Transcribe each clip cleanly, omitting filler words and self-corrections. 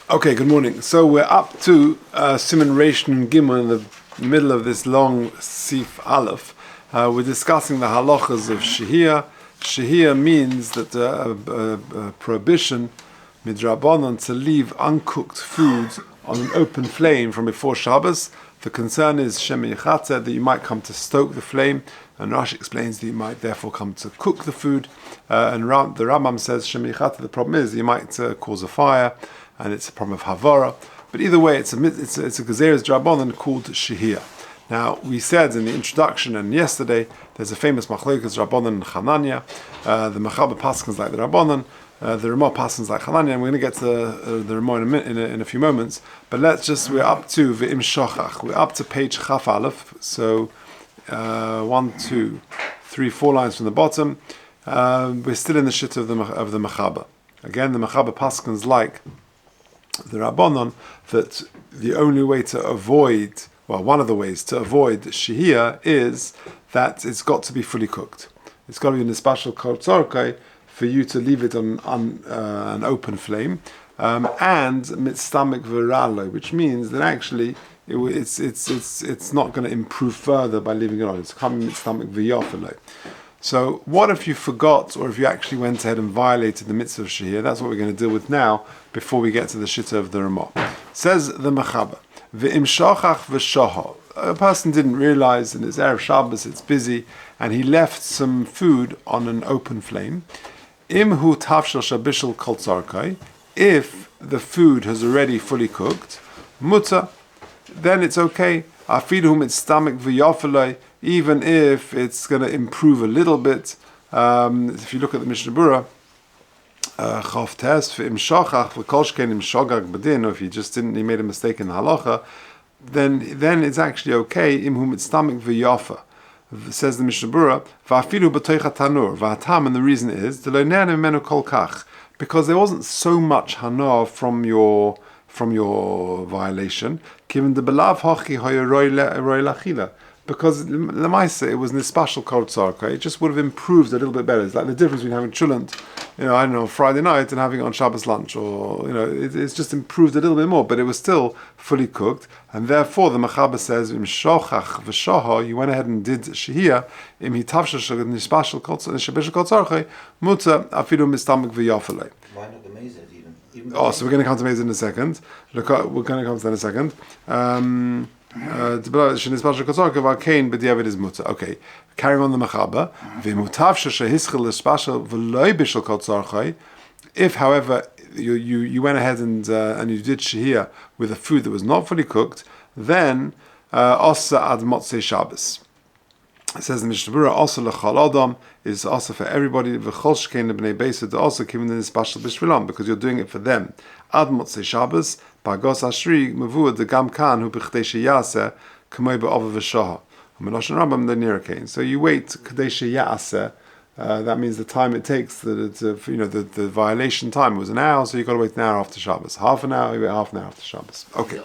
Okay, good morning. So we're up to Siman Reish Nun Gimel in the middle of this long Sif Aleph. We're discussing the halachas of Shehiya. Shehiya means that a prohibition midrabanan to leave uncooked food on an open flame from before Shabbos. The concern is Shehiya that you might come to stoke the flame, and Rashi explains that you might therefore come to cook the food. And the Rambam says Shehiya, the problem is you might cause a fire, and it's a problem of Havara. But either way, it's a Gezeres Drabanan called Shehiya. Now, we said in the introduction and yesterday, there's a famous Machlokas Rabbanan and Chananya. The Mechaber Paskins like the Rabbanan, the Rema Paskins like Chananya, and we're going to get to the Rema in a few moments. But we're up to V'im Shochach. We're up to page Chaf Aleph. So, 1, 2, 3, 4 lines from the bottom. We're still in the shit of the Mechaber. Again, the Mechaber Paskins like the Rabbanon, that the only way to avoid, one of the ways to avoid Shehiya is that it's got to be fully cooked. It's got to be in a special kotzorkai for you to leave it on an open flame, and mitztamik v'ralo, which means that actually it's not going to improve further by leaving it on. It's coming mitztamik v'yofelo. So what if you forgot, or if you actually went ahead and violated the mitzvah of Shehiya? That's what we're going to deal with now, before we get to the shitta of the Rema. Says the Mechaber, V'im shochach v'shoho. A person didn't realize in his Erev Shabbos it's busy, and he left some food on an open flame. Im hu tavshel shabishel kol tzarkai. If the food has already fully cooked, muta, then it's okay. Afidu mitztamik v'yofeloi. Even if it's going to improve a little bit. If you look at the Mishnah Berurah, Chav Tes v'im shochach v'kol shkein im shogag b'din, or if he made a mistake in the halacha, then it's actually okay. Im hu mitztamik v'yofa. Says the Mishnah Berurah, v'afilu b'toich tanur v'hatam, and the reason is the lo ner mimenu kol kach, because there wasn't so much hana from your violation. Given the belav hachi hoyoroi lachila. Because Lemaisa, it was in this special kotzar, it just would have improved a little bit better. It's like the difference between having chulent, Friday night and having it on Shabbos lunch, or, it's just improved a little bit more, but it was still fully cooked, and therefore the Mechaber says, Im shochach v'shoho, you went ahead and did Shehiya, Im hitavshel shagad nishbashel kotzar, muta afidu mistamik v'yofelei. Why not the mezid even? So we're going to come to mezid in a second. We're going to come to that in a second. Okay, carrying on the Mechaber. If, however, you went ahead and you did Shehiya with a food that was not fully cooked, then Osa ad Motzei Shabbos. It says in the Mishnah Berurah, also lechal adam is also for everybody. V'chol shkein lebnei beis, also given in special b'shvilam, because you're doing it for them. Ad Motzei Shabbos, ba'gos ashri mavua de gam kan hu b'chdei sheyaseh k'moi ba'ova v'shoha. U'meloshen Rambam the nirakain. So you wait k'dei sheyaseh. That means the time it takes. The violation time was an hour, so you got to wait an hour after Shabbos. Half an hour, you wait half an hour after Shabbos. Okay.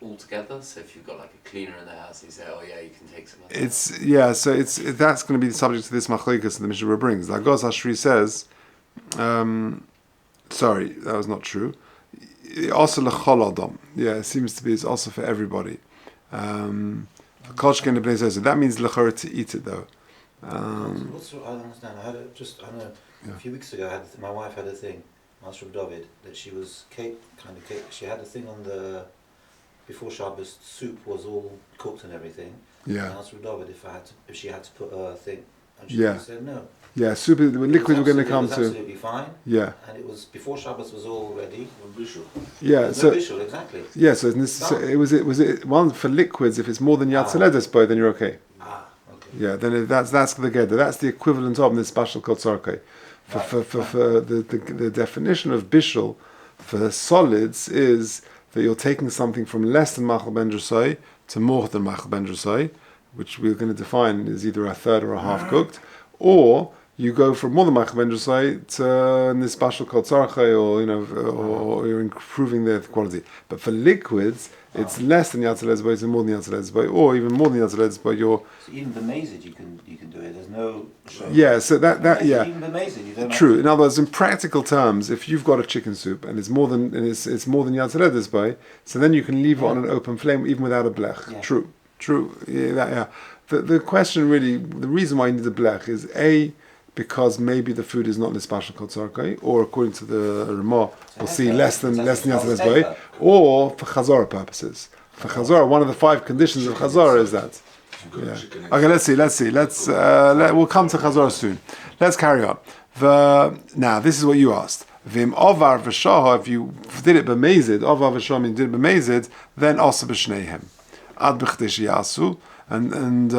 Altogether, so if you've got like a cleaner in the house, you say, "Oh yeah, you can take some." That's going to be the subject of this machlokas that the Mishnah brings. Lagos Hashri says, sorry, that was not true. Also lechol adam, it seems to be it's also for everybody. Kol shkein lebnei zeh, so that means lechor to eat it though. I don't understand. I know a few weeks ago, my wife had a thing, Master of David, that she was cake. She had a thing on the. Before Shabbos, soup was all cooked and everything. Yeah. And I asked David if she had to put a thing, and she said no. Yeah, soup. The liquid we're going to come to. Absolutely fine. Yeah. And it was before Shabbos was all ready. Yeah. So bishul, exactly. Yeah. So was it one for liquids? If it's more than yatzaledus boy, then you're okay. Okay. Yeah. Then that's the gedder. That's the equivalent of this special kotzarkai. For the definition of bishul for solids is that you're taking something from less than machal ben drusai to more than machal ben drusai, which we're going to define is either a third or a half cooked, or you go from more than Machal Ben Drusai to this special called Tzarchai, or you're improving the quality. But for liquids, it's less than Yatzel Ezbay, it's more than Yatzel Ezbay, or even more than Yatzel Ezbay. So even bemazed you can do it. There's no show. Yeah, so that Even bemazed you don't. True. In other words, in practical terms, if you've got a chicken soup and it's more than Yatzel Ezbay, so then you can leave it on an open flame even without a blech. Yeah. True. Yeah. The question really, the reason why you need a blech is because maybe the food is not nispashal kol tzarkai, or according to the Rema, we'll see less than Yatzel Ezbay, or for chazara purposes. For chazara, one of the 5 conditions of chazara is that. Yeah. Okay, let's see. We'll come to chazara soon. Let's carry on. Now, this is what you asked. Vim ovar v'shaha, if you did it b'mezid, ovar v'shaha means did it b'mezid, then also b'shneihem. Ad b'chdesh yasu. And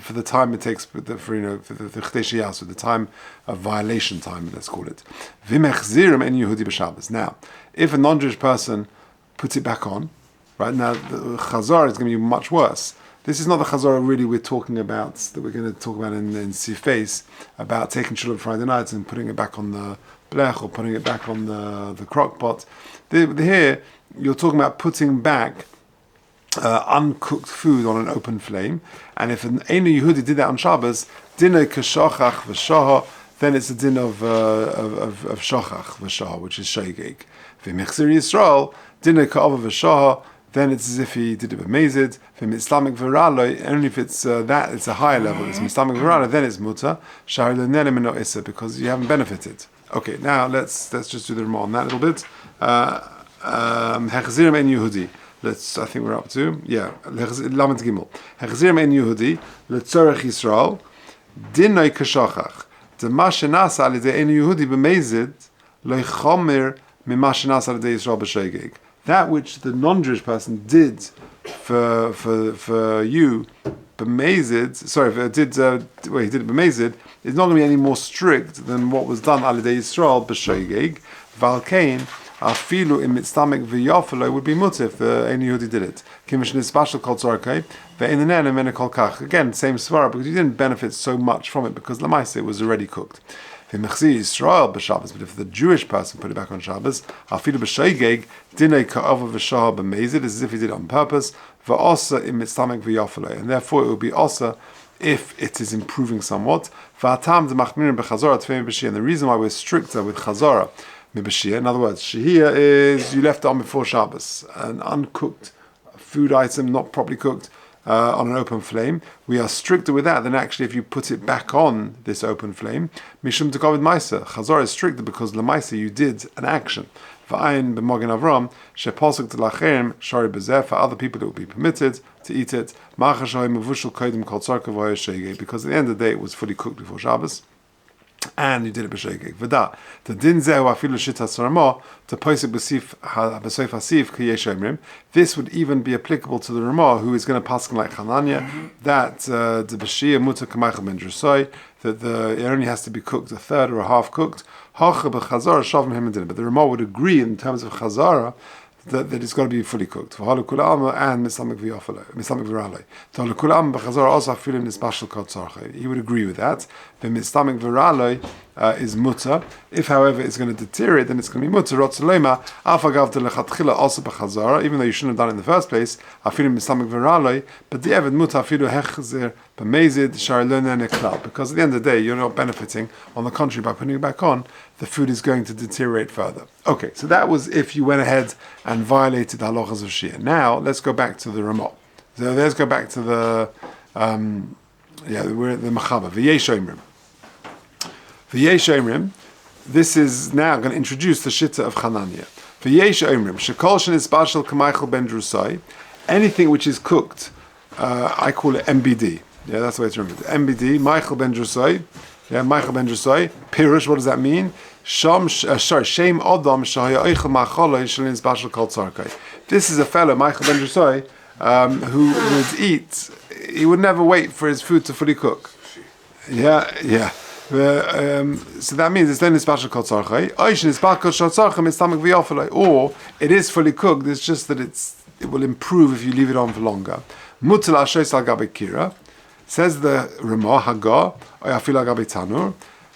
for the time it takes for the Chtesh Yasu, the time of violation time, let's call it. V'mechzirim en Yehudi b'Shabbos. Now, if a non-Jewish person puts it back on, right now the Chazara is going to be much worse. This is not the Chazara really we're talking about, that we're going to talk about in Sifeis, about taking Shalom Friday nights and putting it back on the blech or putting it back on the crock pot. Here, you're talking about putting back uncooked food on an open flame, and if an Einu Yehudi did that on Shabbos, dinner k'shachach v'shaha, then it's a din of shachach v'shaha, which is sheigeg. V'mechzir Yisrael, dinner ka'ava v'shaha, then it's as if he did it b'mezid. V'mitzlamik v'raloi, only if it's it's a higher level, it's mitzlamik v'raloi, then it's muta. Shari l'nenem eno issa, because you haven't benefited. Okay, now let's just do the Rema on that a little bit. Hechzirim en Yehudi. I think we're up to, Lamed Gimel. Hechzirim en Yehudi, letzorech Yisrael, dinoi k'shachach. D'ma shenasa al yedei Einu Yehudi b'mezid, lo yichomer mima shenasa al yedei Yisrael b'sheigeg. That which the non-Jewish person did for you, b'mezid, he did it b'mezid, is not going to be any more strict than what was done al yedei Yisrael b'sheigeg. Valkein, afilu in mitztamek v'yafalo would be mutter if the Einu Yehudi did it. Kimishn is special called tzarkai, ve'inenen and menekol kach. Again, same svara, because you didn't benefit so much from it because lamaisa it was already cooked. V'mechzi Yisrael b'Shabbos, but if the Jewish person put it back on Shabbos, afilu b'sheigeg dinei ka'ava v'shah b'mezid, as if he did it on purpose. V'osa in mitztamek v'yafalo, and therefore it will be osa if it is improving somewhat. V'atam d'machmirin b'chazara tfeim b'shia, and the reason why we're stricter with chazara. In other words, Shehiya is you left it on before Shabbos, an uncooked food item, not properly cooked, on an open flame. We are stricter with that than actually if you put it back on this open flame. Mishum Tekavid Maisa. Chazor is stricter because Lamaisa you did an action. V'ayin b'mogen Avram shepasuk t'lacherim shari b'zeh, for other people it will be permitted to eat it. Ma'achashoy mevushul kodim kol tzarka v'hoy shegei, because at the end of the day it was fully cooked before Shabbos. And you did it b'sheigeg. V'da, the din zehu afilu shitas Rema, to posik b'soif hasif k'yesh omrim. This would even be applicable to the Rema, who is going to pass like Hananya, that the b'shia muta k'maichel ben drusai, that it only has to be cooked a third or a half cooked. Hacha b'chazara shavim him and din. But the Rema would agree in terms of chazara that it's got to be fully cooked. V'halu kulama and misamik v'ralei. V'halu kulama b'chazara also afilu nispashal kol tzarchei. He would agree with that. The misamik v'ralei is mutter. If, however, it's going to deteriorate, then it's going to be mutter. Rotzolema afagav delechatchila also b'chazara, even though you shouldn't have done it in the first place. Afilu misamik v'ralei, but the evid mutter afilu hechzer b'mezid shari lona neklal. Because at the end of the day, you're not benefiting. On the contrary, by putting it back on, the food is going to deteriorate further. Okay, so that was if you went ahead and violated the halachas of Shehiya. Now let's go back to the Rema. So let's go back to the we're at the Machaba. V'yesh omrim. V'yesh omrim. This is now going to introduce the shitta of Chananya. V'yesh omrim. Shekol shenitzbashel k'maichel ben drusai. Anything which is cooked, I call it MBD. Yeah, that's the way it's remembered. MBD, Michael ben drusai. Yeah, Michael ben Drusai. Pirush, what does that mean? Shem Adam Shehiya Eichel Ma'acholei Shalin Zbashel Kol Tzarkai. This is a fellow, Michael ben Drusai, who would eat. He would never wait for his food to fully cook. Yeah. So that means it's then Zbashel Kol Tzarkai. Oishin Zbashel Kol Tzarkai is stomach v'yafalei. Or it is fully cooked. It's just that it will improve if you leave it on for longer. Mutal Ashes Al Gabe Kira. Says the Rema Hagar, Afilu Gabi Tanur.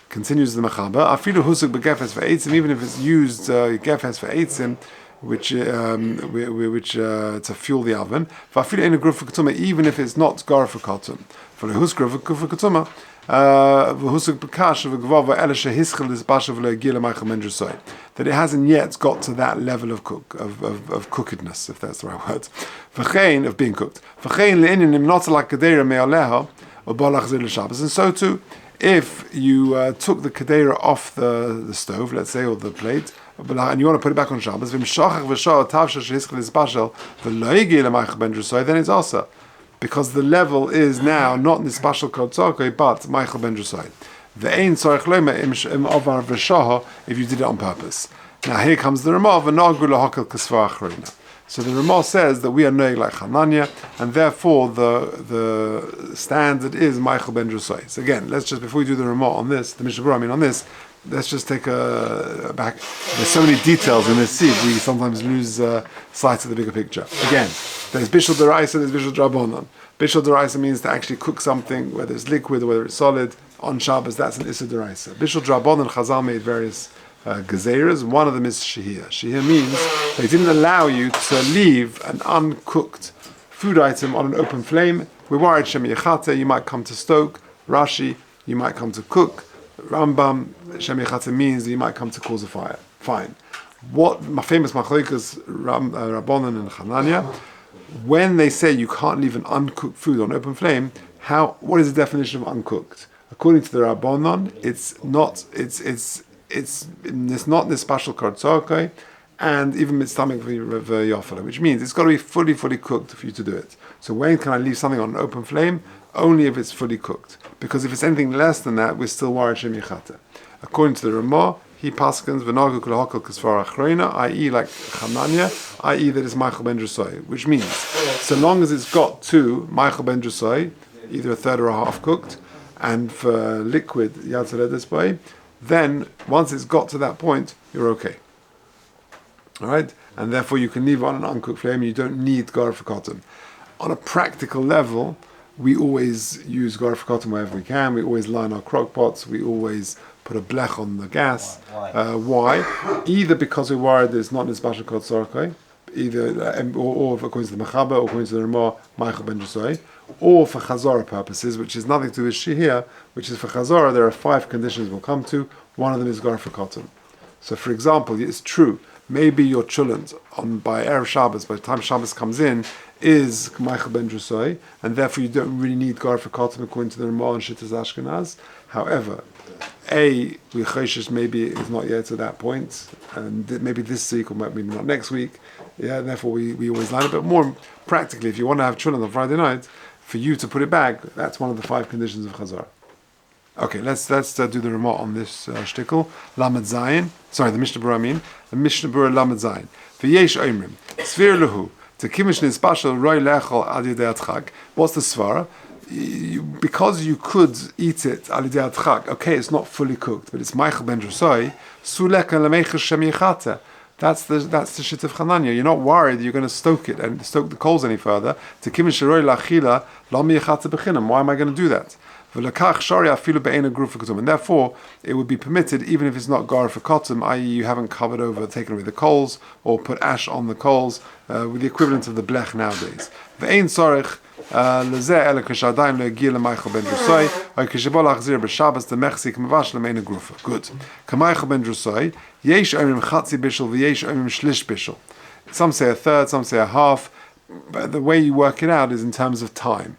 Continues the Mechaber. Afilu husuk begefes for eitzim, even if it's used gefes for eitzim, which to fuel the oven. Afilu ein gruf ketuma, even if it's not gar for cotton. For the hus gruf ketuma, husuk bekash of gvava elisha hischel is bashav le'gila ma'achal mendrusay. That it hasn't yet got to that level of cookedness, if that's the right word. V'chein, of being cooked. V'chein le'inyanim not like kadera me'aleha or balach zil Shabbos, and so too. If you took the kadera off the stove, let's say, or the plate, and you want to put it back on Shabbos, then it's also because the level is now not nispashal kotzorkoi, but Michael ben Drusai. The ein tzorich loyma im ovar v'shaha if you did it on purpose. Now here comes the Rema v'nagu lahakel kasvar achrona. So the Rema says that we are noeg like Hananya, and therefore the standard is Michael ben Drusai. So again, let's just, before we do the Rema on this, the Mishnah Berurah, on this, let's just take a back. There's so many details in this seed, we sometimes lose sight of the bigger picture. Again, there's Bishul Deraisa, there's Bishul Drabonon. Bishul Deraisa means to actually cook something, whether it's liquid or whether it's solid, on Shabbos, that's an Issa Deraisa. Bishul Drabonon, Chazal made various gezeras. One of them is Shehiya. Shehiya means they didn't allow you to leave an uncooked food item on an open flame. We're worried Shehiya, you might come to stoke. Rashi, you might come to cook. Rambam, Shehiya means that you might come to cause a fire. Fine. What my famous machlokas Rabbanan and Hananya, when they say you can't leave an uncooked food on open flame, what is the definition of uncooked? According to the Rabbanan, it's not nispashal kartzorkoi, and even mitztamik v'yofela, which means it's got to be fully cooked for you to do it. So when can I leave something on an open flame? Only if it's fully cooked. Because if it's anything less than that, we're still worried shem yichata. According to the Rema, he paskins v'nagu kol hakel kasvar achrona, i.e. like Chananya, i.e. that it's Michael ben Drusai, which means so long as it's got to Michael ben Drusai, either a third or a half cooked, and for liquid yad tzedek by, then once it's got to that point, you're okay. All right, and therefore you can leave it on an uncooked flame. You don't need gar for cotton. On a practical level, we always use gar for cotton wherever we can. We always line our crock pots. We always put a blech on the gas. Why? Either because we're worried that it's not nispashal kotzorkoi, either or according to the Mechaber, or according to the Rema, Michael ben Drusai, or for Chazorah purposes, which is nothing to do with Shehiya, which is for Chazorah, there are 5 conditions we'll come to. One of them is gar for cotton. So for example, it's true, maybe your chulent by Erev Shabbos, by the time Shabbos comes in, is Michael ben Drusai, and therefore you don't really need gar for cotton according to the Rema and Shittas Ashkenaz. However, we choshesh maybe it's not yet to that point, and maybe this week or maybe not next week. Yeah, and therefore we always line it. But more practically, if you want to have chulent on Friday night, for you to put it back, that's one of the 5 conditions of Chazar. Okay, let's do the Rema on this shtickle. Lamed Zayin. Sorry, the Mishnah Berurah the Mishnah Berurah Lamed Zayin. V'yesh oimrim svir lehu tekimish nispashal roy lechol ad yedei atchak. What's the svara? Because you could eat it al yedei atchak. Okay, it's not fully cooked, but it's Michael ben Drusai. Suleka lemeich shem yichata. That's the shit of Chananya. You're not worried you're going to stoke it and stoke the coals any further. Tekimish roy lachila lam yichata bechinam. Why am I going to do that? And therefore, it would be permitted even if it's not gar for cotton, i.e. you haven't covered over, taken away the coals, or put ash on the coals, with the equivalent of the blech nowadays. Good. Some say a third, some say a half, but the way you work it out is in terms of time.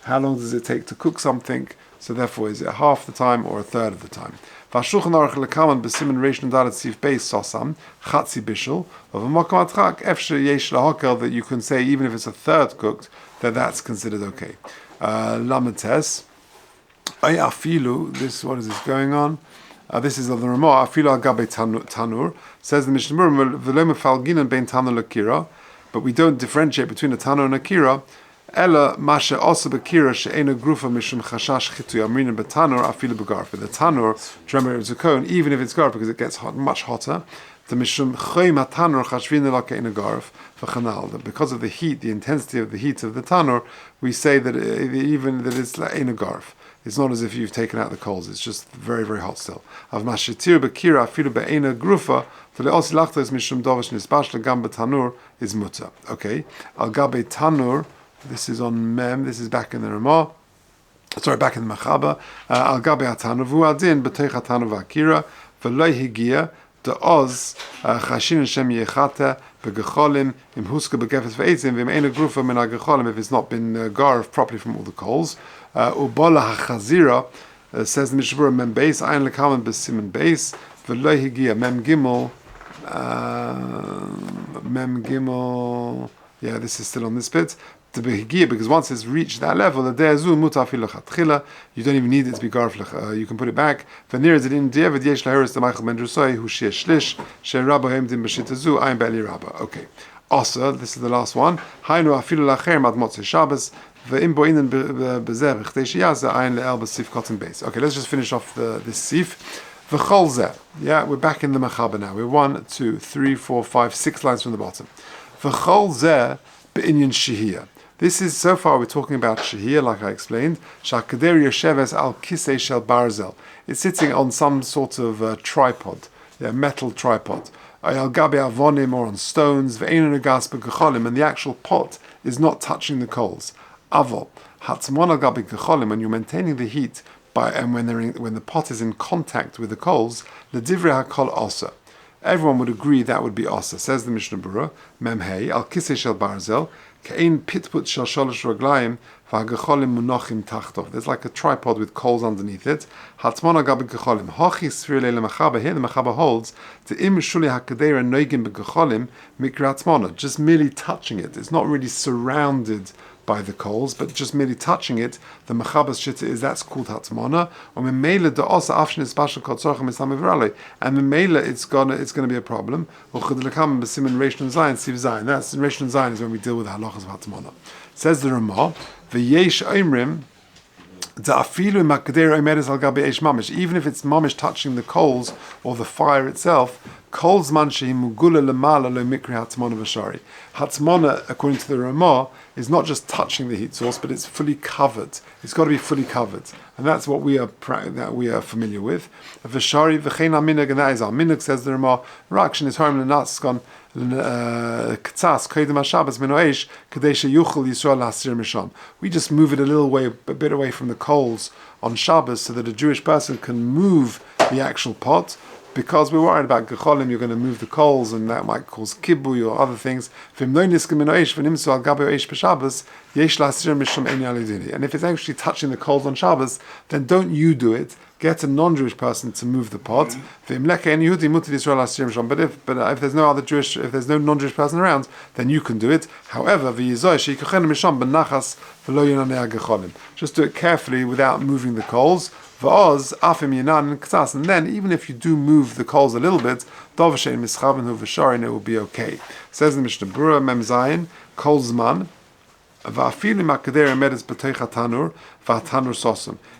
How long does it take to cook something? So therefore, is it half the time or a third of the time? V'ashulchan aruch lekaman b'siman reish dalet sif beis sosam chatzi bishul of a makam atchak efshe yesh lahakel, that you can say even if it's a third cooked, that's considered okay. Lamates ay afilu. What is this going on? This is of the Rema. Afilu al gabe tanur, says the Mishnah Berurah v'lo mefalginan bein tanur l'kira, but we don't differentiate between a tanur and a kira. Ella masha also bekira she'ena grufa mishum chashash chitu amrina betanur afilu begarf. The tanur tremor zukon, even if it's gar, because it gets hot, much hotter. the mishum choym hatanur chashvina lakein agarf v'chanal. Because of the heat, the intensity of the heat of the tanur, we say that even that it's like ein agarf. It's not as if you've taken out the coals. It's just very, very hot still. Av mashitir bekira afilu be'ena grufa v'le'osi lachtos mishum dovash nisbash legam betanur is mutter. Okay. Al gabe tanur. This is on mem. This is back in the Rema. Sorry, back in the Machaba. Al gabe hatanur v'uadin b'teich hatanur v'akira v'loi higia de'oz chashin shem yechata begecholim im huska begefes v'eitzim v'im grufa min ha-gecholim if it's not been garf properly from all the coals. Ubola hachazira says the Mishabura mem beis ayin lekaman b'simen beis v'loi higia mem gimel yeah, this is still on this bit to be higia, because once it's reached that level the de'azu muta afilu chatchila, you don't even need it to be garflech, you can put it back v'nir is it in di'evad yesh laheres the Michael ben Drusoi hu sheh shlish sheh rabba hemdim b'shitazu ayin be'li rabba. Okay, also this is the last one, hainu afilu lacher mad motzei Shabbos. Okay, let's just finish off this sif. Yeah, we're back in the Machaba now. We're 1, 2, 3, 4, 5, 6 lines from the bottom. Shehiya. This is, so far we're talking about Shehiya, like I explained. It's sitting on some sort of tripod, metal tripod. Or on stones, and the actual pot is not touching the coals. Avol hatzmona gabi gecholim, when you're maintaining the heat and when the pot is in contact with the coals, the divrei hakol osa. Everyone would agree that would be osa. Says the Mishnah Berurah, memhei al kisei shel barzel kein pitput shel sholosh raglayim v'hagecholim munochim tachtov. There's like a tripod with coals underneath it. Hatzmona gabi gecholim hochi sfir leile machaba. Here the machaba holds the im shuli hakadera noigim begecholim mikra hatzmona. Just merely touching it. It's not really surrounded by the coals, but just merely touching it, the mechaba's shitta is that's called hatzmona. Or memela de osa afshin is bashal kol tzorchem isam evrale, and memela it's gonna be a problem. Or chudlekam b'simin reish nun zayin siv zayin. That's reish nun zayin is when we deal with the halachas of hatzmona. Says the Rema, v'yesh oimrim even if it's mamish touching the coals or the fire itself, coals manshi mugula lemala lo mikri hatzmona v'shari. Hatzmona, according to the Rema, is not just touching the heat source, but it's fully covered. It's got to be fully covered, and that's what we are familiar with. V'shari v'chein aminag, and that is our minhag, says the Rema. Rakshin is harm lenatzkon k'tzas koydem haShabbos menoesh kadei sheyuchel Yisrael hasir misham. We just move it a bit away from the coals on Shabbos, so that a Jewish person can move the actual pot. Because we're worried about gecholim, you're going to move the coals, and that might cause kibui or other things. And if it's actually touching the coals on Shabbos, then don't you do it. Get a non-Jewish person to move the pot. But if there's no non-Jewish person around, then you can do it. However, just do it carefully without moving the coals. And then, even if you do move the coals a little bit, it will be okay. Says the Mishnah Berurah, Mem Zayin, Kol Zman,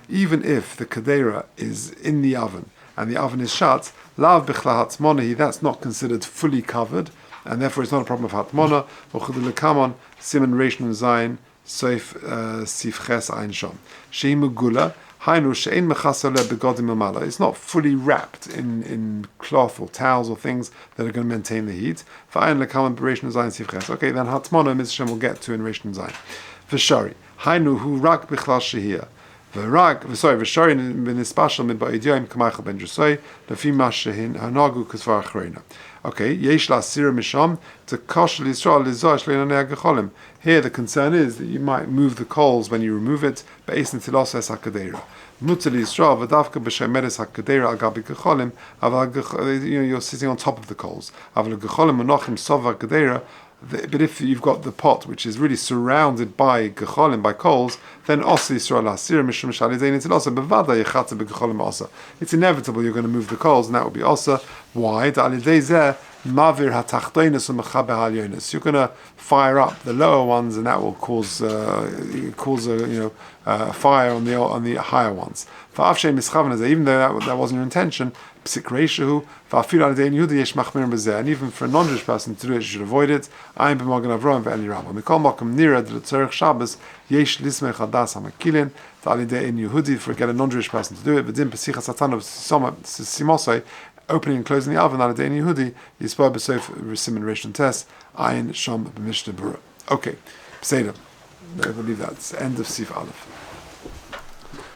even if the kadera is in the oven and the oven is shut, lav bichla hatzmona, that's not considered fully covered, and therefore it's not a problem of hatmona. Siman Reish Nun Zayin, Seif Sif Ches Ein Shom. Shehi Megula. It's not fully wrapped in cloth or towels or things that are going to maintain the heat. Okay, then Hatmona Mizshem will get to in Reish Nun Zayin. V'shari, hainu hu rak bichlal Shehiya. V'shari b'nispashal midba'idyoim k'maychal ben Drusoi lefi ma shehin hanagu k'svar achrona. Okay, yesh la'asira misham to koshel Yisrael lizosh le'nanei ha'gecholim. Here the concern is that you might move the coals when you remove it, be'esin tilos es ha'kadeira. Mutzah Yisrael v'davka b'shemeres ha'kadeira al gabi gecholim, you're sitting on top of the coals. Aval gecholim monochim sov ha'kadeira. But if you've got the pot which is really surrounded by gecholim, by coals, then also Yisrael hasir mishum shalidain it's also bevada yechatze begecholim also. It's inevitable you're going to move the coals, and that would be also why the alidei zeh Mavir hatachtoinus u'mechaber halyonis. You're going to fire up the lower ones, and that will cause a fire on the higher ones. Even though that wasn't your intention, and even for a non-Jewish person to do it, you should avoid it. For get a non-Jewish person to do it, opening and closing the oven, Yehudi, Yispa B'Sof Resimination Test, Ayin Sham B'Mishnah Bura. Okay, Peseda. I believe that's the end of Sif Aleph.